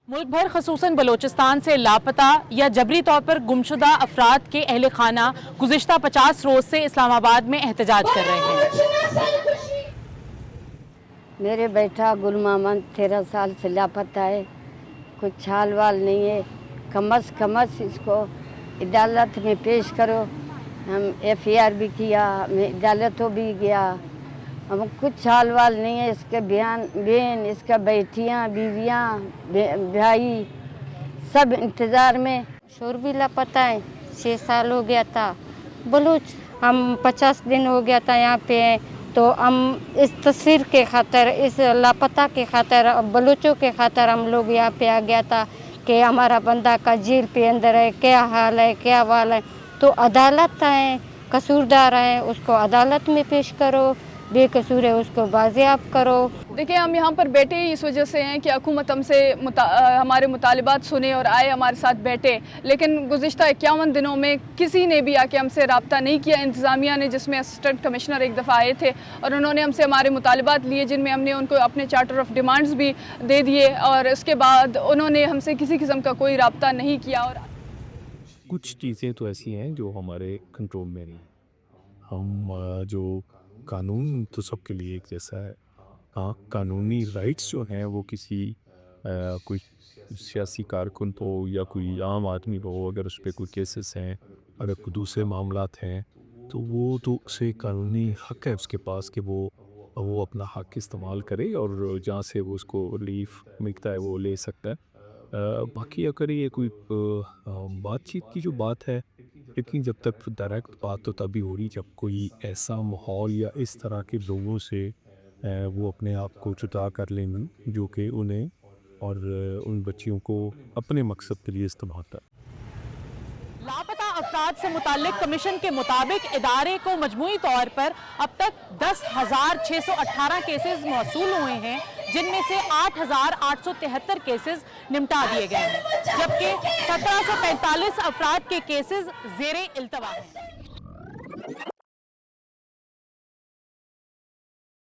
मुल्क भर खसूसन बलोचिस्तान से लापता या जबरी तौर पर गुमशुदा अफराद के अहल खाना गुज़िश्ता 50 रोज़ से इस्लामाबाद में एहतजाज कर रहे हैं। मेरे बेटा गुल मोहम्मद 13 साल से लापता है, कुछ छाल वाल नहीं है। कम इसको अदालत में पेश करो। हम FIR भी किया, मैं अदालतों भी गया, हम कुछ छाल वाल नहीं है। इसके बहन, इसका बेटियाँ, बीवियाँ, भाई सब इंतज़ार में। शोर भी लापता है, 6 साल हो गया था। बलूच हम 50 दिन हो गया था यहाँ पे। तो हम इस तस्वीर के खातर, इस लापता के खातर, बलूचों के खातर हम लोग यहाँ पे आ गया था कि हमारा बंदा का जेल पे अंदर है, क्या हाल है, क्या वाल है। तो अदालत है, कसूरदार है उसको अदालत में पेश करो, बेकसूर है उसको बाजियाब करो। देखिए, हम यहाँ पर बैठे ही इस वजह से हैं कि हुकूमत हमसे हमारे मुतालिबात सुने और आए हमारे साथ बैठे, लेकिन गुज़िश्ता 51 दिनों में किसी ने भी आके हमसे रब्ता नहीं किया। इंतज़ामिया ने, जिसमें असिस्टेंट कमिश्नर एक दफ़ा आए थे और उन्होंने हमसे हमारे मुतालिबात लिए, जिनमें हमने उनको अपने चार्टर ऑफ डिमांड्स भी दे दिए, और उसके बाद उन्होंने हमसे किसी किस्म का कोई रब्ता नहीं किया। और कुछ चीज़ें तो ऐसी हैं जो हमारे कंट्रोल में नहीं। हम जो कानून तो सबके लिए एक जैसा है। हाँ, कानूनी राइट्स जो हैं वो किसी कोई सियासी कारकुन हो या कोई आम आदमी हो, अगर उस पे कोई केसेस हैं, अगर कोई दूसरे मामलात हैं, तो वो तो उसे कानूनी हक है उसके पास कि वो अपना हक इस्तेमाल करे और जहाँ से वो उसको रिलीफ मिलता है वो ले सकता है। बाकी अगर ये कोई बातचीत की जो बात है, लेकिन जब तक डायरेक्ट बात तो तभी हो रही जब कोई ऐसा माहौल या इस तरह के लोगों से वो अपने आप को जुदा कर लेंगे जो कि उन्हें और उन बच्चियों को अपने मकसद के लिए इस्तेमाल कर। लापता अफराद से मुताल्लिक कमीशन के मुताबिक इदारे को मजमूई तौर पर अब तक 10,618 केसेस मौसूल हुए हैं, जिनमें से 8,873 केसेस निपटा दिए गए हैं, जबकि 1745 अफराद के केसेस ज़ेरे इल्तवा हैं।